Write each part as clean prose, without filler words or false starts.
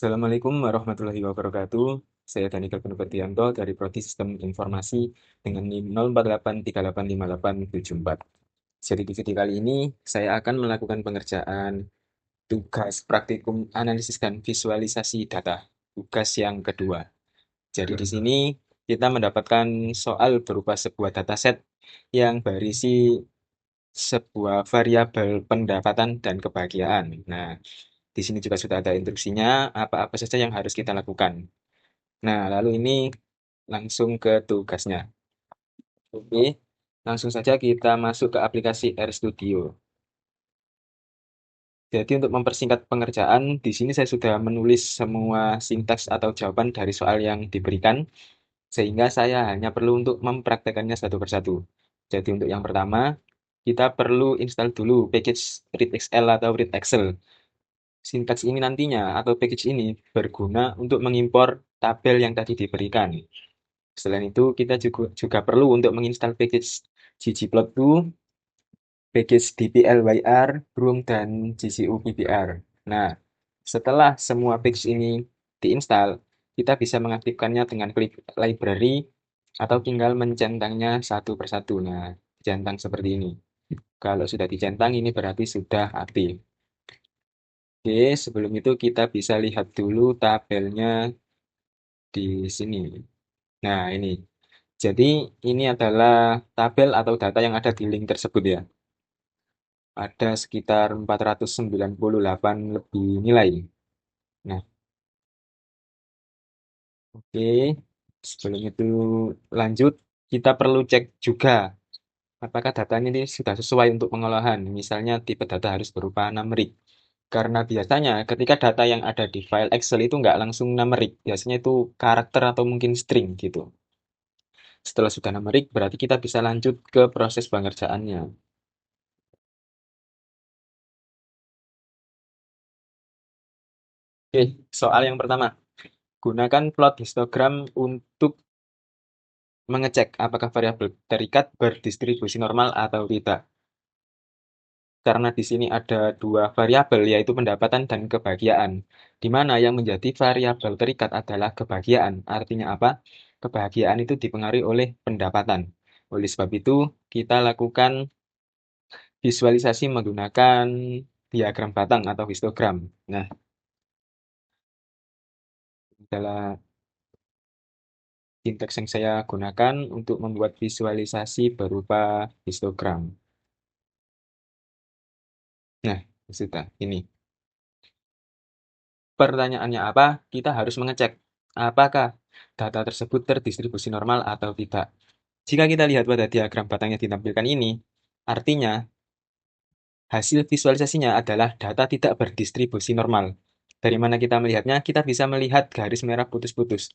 Assalamualaikum warahmatullahi wabarakatuh. Saya Danikal Penubertianto dari Prodi Sistem Informasi dengan NIM 0883858874. Jadi di video kali ini saya akan melakukan pengerjaan tugas praktikum analisis dan visualisasi data, tugas yang kedua. Jadi di sini kita mendapatkan soal berupa sebuah dataset yang berisi sebuah variabel pendapatan dan kebahagiaan. Nah, di sini juga sudah ada instruksinya, apa-apa saja yang harus kita lakukan. Nah, lalu ini langsung ke tugasnya. Oke, langsung saja kita masuk ke aplikasi RStudio. Jadi untuk mempersingkat pengerjaan, di sini saya sudah menulis semua sintaks atau jawaban dari soal yang diberikan, sehingga saya hanya perlu untuk mempraktekannya satu persatu. Jadi untuk yang pertama, kita perlu install dulu package readXL atau readExcel. Sintaks ini nantinya atau package ini berguna untuk mengimpor tabel yang tadi diberikan. Selain itu, kita juga perlu untuk menginstal package ggplot2, package dplyr, broom, dan gcubpr. Nah, setelah semua package ini diinstal, kita bisa mengaktifkannya dengan klik library atau tinggal mencentangnya satu persatu. Nah, centang seperti ini. Kalau sudah dicentang, ini berarti sudah aktif. Oke, sebelum itu kita bisa lihat dulu tabelnya di sini. Nah, ini. Jadi, ini adalah tabel atau data yang ada di link tersebut ya. Ada sekitar 498 lebih nilai. Nah, oke. Sebelum itu lanjut, kita perlu cek juga apakah datanya ini sudah sesuai untuk pengolahan. Misalnya tipe data harus berupa numerik. Karena biasanya ketika data yang ada di file Excel itu nggak langsung numerik. Biasanya itu karakter atau mungkin string gitu. Setelah sudah numerik, berarti kita bisa lanjut ke proses pengerjaannya. Oke, soal yang pertama. Gunakan plot histogram untuk mengecek apakah variabel terikat berdistribusi normal atau tidak. Karena di sini ada dua variabel, yaitu pendapatan dan kebahagiaan. Di mana yang menjadi variabel terikat adalah kebahagiaan. Artinya apa? Kebahagiaan itu dipengaruhi oleh pendapatan. Oleh sebab itu, kita lakukan visualisasi menggunakan diagram batang atau histogram. Nah, adalah sintaks yang saya gunakan untuk membuat visualisasi berupa histogram. Nah, sudah. Ini. Pertanyaannya apa? Kita harus mengecek apakah data tersebut terdistribusi normal atau tidak. Jika kita lihat pada diagram batang yang ditampilkan ini, artinya hasil visualisasinya adalah data tidak berdistribusi normal. Dari mana kita melihatnya? Kita bisa melihat garis merah putus-putus.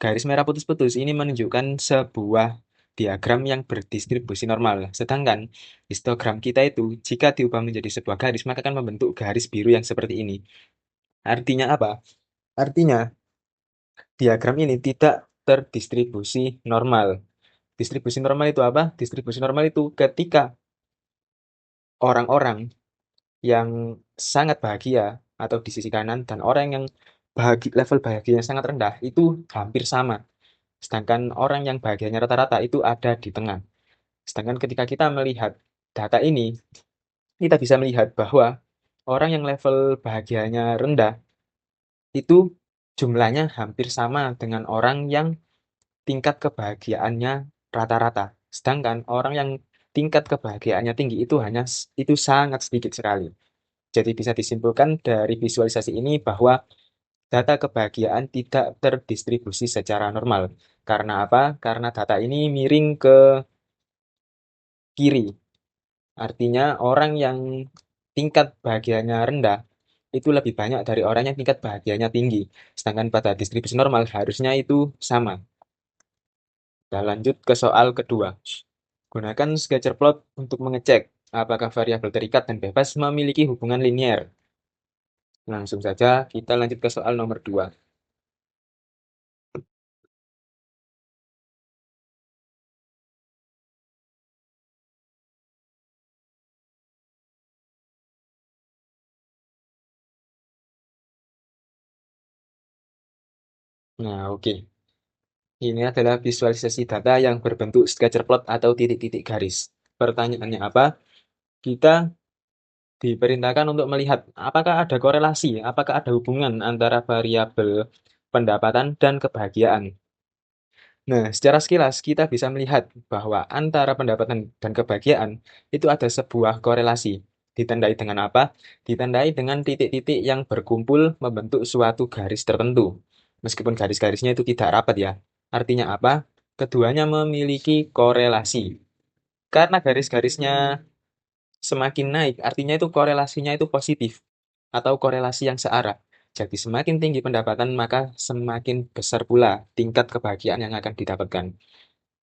Garis merah putus-putus ini menunjukkan sebuah diagram yang berdistribusi normal. Sedangkan histogram kita itu, jika diubah menjadi sebuah garis, maka akan membentuk garis biru yang seperti ini. Artinya apa? Artinya diagram ini tidak terdistribusi normal. Distribusi normal itu apa? Distribusi normal itu ketika orang-orang yang sangat bahagia atau di sisi kanan dan orang yang level bahagianya sangat rendah itu hampir sama. Sedangkan orang yang bahagianya rata-rata itu ada di tengah. Sedangkan ketika kita melihat data ini, kita bisa melihat bahwa orang yang level bahagianya rendah itu jumlahnya hampir sama dengan orang yang tingkat kebahagiaannya rata-rata. Sedangkan orang yang tingkat kebahagiaannya tinggi itu itu sangat sedikit sekali. Jadi bisa disimpulkan dari visualisasi ini bahwa data kebahagiaan tidak terdistribusi secara normal. Karena apa? Karena data ini miring ke kiri. Artinya orang yang tingkat bahagianya rendah itu lebih banyak dari orang yang tingkat bahagianya tinggi. Sedangkan pada distribusi normal harusnya itu sama. Kita lanjut ke soal kedua. Gunakan scatter plot untuk mengecek apakah variabel terikat dan bebas memiliki hubungan linier. Langsung saja kita lanjut ke soal nomor 2. Nah, oke. Ini adalah visualisasi data yang berbentuk scatter plot atau titik-titik garis. Pertanyaannya apa? Kita diperintahkan untuk melihat apakah ada korelasi, apakah ada hubungan antara variabel pendapatan dan kebahagiaan. Nah, secara sekilas kita bisa melihat bahwa antara pendapatan dan kebahagiaan itu ada sebuah korelasi. Ditandai dengan apa? Ditandai dengan titik-titik yang berkumpul membentuk suatu garis tertentu. Meskipun garis-garisnya itu tidak rapat ya. Artinya apa? Keduanya memiliki korelasi. Karena garis-garisnya semakin naik, artinya itu korelasinya itu positif atau korelasi yang searah. Jadi semakin tinggi pendapatan, maka semakin besar pula tingkat kebahagiaan yang akan didapatkan.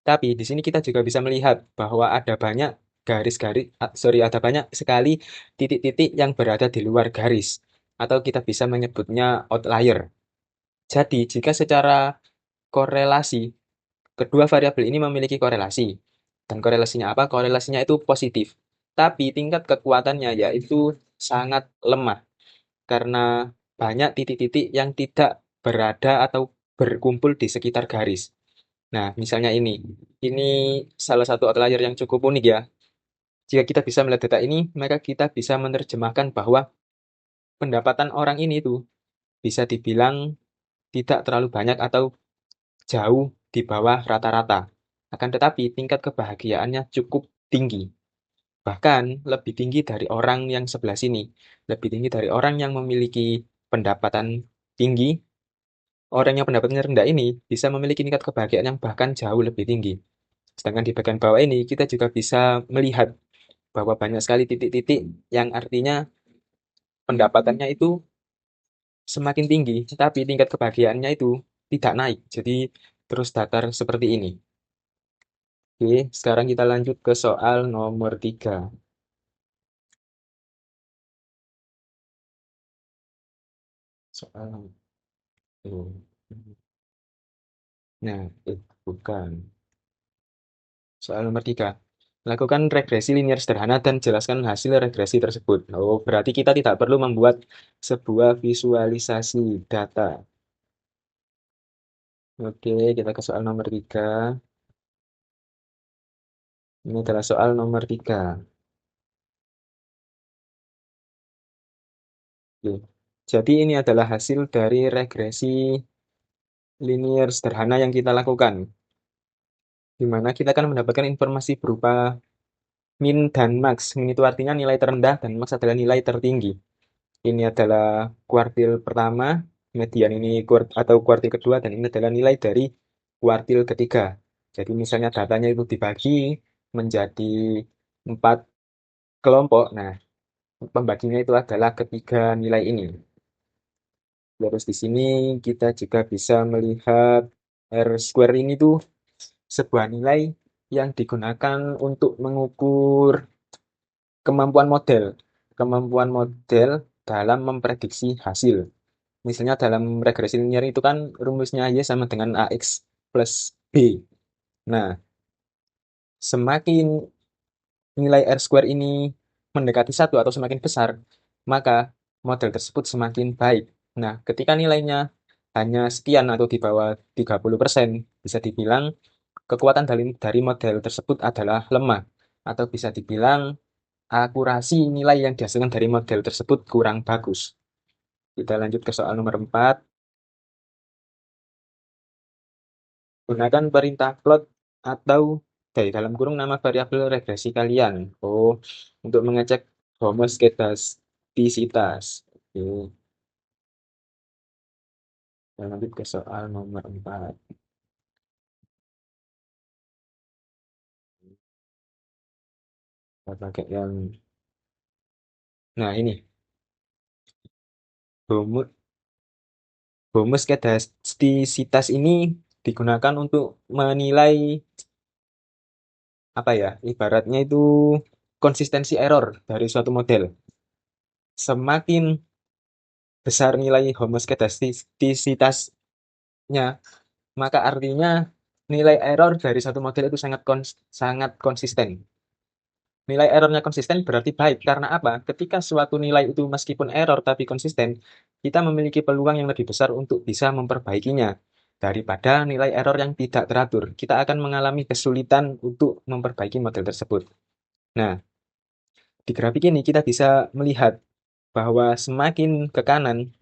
Tapi di sini kita juga bisa melihat bahwa ada banyak garis-garis, ada banyak sekali titik-titik yang berada di luar garis, atau kita bisa menyebutnya outlier. Jadi, jika secara korelasi, kedua variabel ini memiliki korelasi. Dan korelasinya apa? Korelasinya itu positif. Tapi tingkat kekuatannya yaitu sangat lemah karena banyak titik-titik yang tidak berada atau berkumpul di sekitar garis. Nah, misalnya ini. Ini salah satu outlier yang cukup unik ya. Jika kita bisa melihat data ini, maka kita bisa menerjemahkan bahwa pendapatan orang ini tuh bisa dibilang tidak terlalu banyak atau jauh di bawah rata-rata. Akan tetapi tingkat kebahagiaannya cukup tinggi. Bahkan lebih tinggi dari orang yang sebelah sini. Lebih tinggi dari orang yang memiliki pendapatan tinggi. Orang yang pendapatannya rendah ini bisa memiliki tingkat kebahagiaan yang bahkan jauh lebih tinggi. Sedangkan di bagian bawah ini kita juga bisa melihat bahwa banyak sekali titik-titik yang artinya pendapatannya itu semakin tinggi, tapi tingkat kebahagiaannya itu tidak naik. Jadi terus datar seperti ini. Oke, sekarang kita lanjut ke soal nomor 3. Soal nomor Nah, bukan. Soal nomor 3. Lakukan regresi linear sederhana dan jelaskan hasil regresi tersebut. Oh, berarti kita tidak perlu membuat sebuah visualisasi data. Oke, kita ke soal nomor 3. Ini adalah soal nomor 3. Oke. Jadi ini adalah hasil dari regresi linear sederhana yang kita lakukan. Di mana kita akan mendapatkan informasi berupa min dan max. Min itu artinya nilai terendah dan max adalah nilai tertinggi. Ini adalah kuartil pertama, median ini atau kuartil kedua, dan ini adalah nilai dari kuartil ketiga. Jadi misalnya datanya itu dibagi menjadi 4 kelompok. Nah, pembaginya itu adalah ketiga nilai ini. Terus di sini kita juga bisa melihat R square ini tuh sebuah nilai yang digunakan untuk mengukur kemampuan model. Kemampuan model dalam memprediksi hasil. Misalnya dalam regresi linear itu kan rumusnya Y sama dengan AX plus B. Nah, semakin nilai R square ini mendekati satu atau semakin besar, maka model tersebut semakin baik. Nah, ketika nilainya hanya sekian atau di bawah 30%, bisa dibilang kekuatan dari model tersebut adalah lemah. Atau bisa dibilang akurasi nilai yang dihasilkan dari model tersebut kurang bagus. Kita lanjut ke soal nomor 4. Gunakan perintah plot atau dari dalam kurung nama variabel regresi kalian. Oh, untuk mengecek homoskedastisitas. Oke, kita lanjut ke soal nomor 4. Kita pakai yang, nah ini, homo, homoskedastisitas ini digunakan untuk menilai apa ya, ibaratnya itu konsistensi error dari suatu model. Semakin besar nilai homoskedastisitasnya, maka artinya nilai error dari satu model itu sangat konsisten. Nilai errornya konsisten berarti baik. Karena apa? Ketika suatu nilai itu meskipun error tapi konsisten, kita memiliki peluang yang lebih besar untuk bisa memperbaikinya. daripada nilai error yang tidak teratur. Kita akan mengalami kesulitan untuk memperbaiki model tersebut. Nah, di grafik ini kita bisa melihat bahwa semakin ke kanan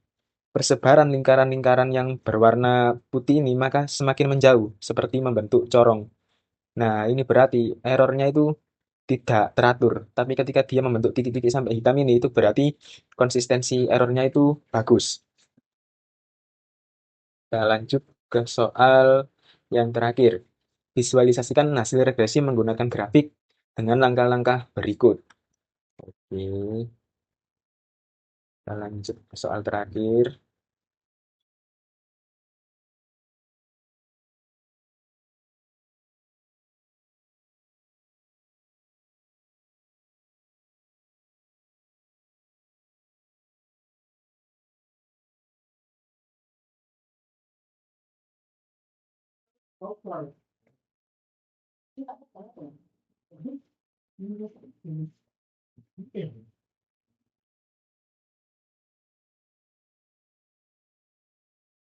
persebaran lingkaran-lingkaran yang berwarna putih ini, maka semakin menjauh, seperti membentuk corong. Nah, ini berarti errornya itu tidak teratur. Tapi ketika dia membentuk titik-titik sampai hitam ini, itu berarti konsistensi errornya itu bagus. Kita lanjut ke soal yang terakhir. Visualisasikan hasil regresi menggunakan grafik dengan langkah-langkah berikut. Oke, kita lanjut ke soal terakhir.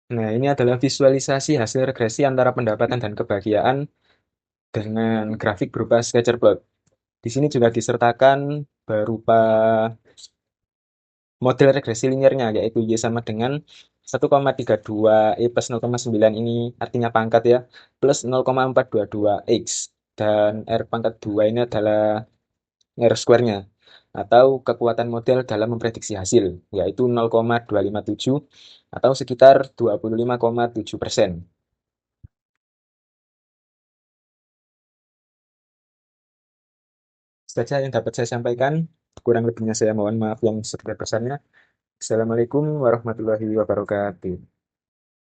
Nah, ini adalah visualisasi hasil regresi antara pendapatan dan kebahagiaan dengan grafik berupa scatter plot. Di sini juga disertakan berupa model regresi linearnya, yaitu Y sama dengan 1,32 E plus 0,9 ini artinya pangkat ya, plus 0,422 X. Dan R pangkat 2 ini adalah R square-nya, atau kekuatan model dalam memprediksi hasil, yaitu 0,257 atau sekitar 25,7%. Saja yang dapat saya sampaikan, kurang lebihnya saya mohon maaf yang sebesar-besarnya. Assalamualaikum warahmatullahi wabarakatuh.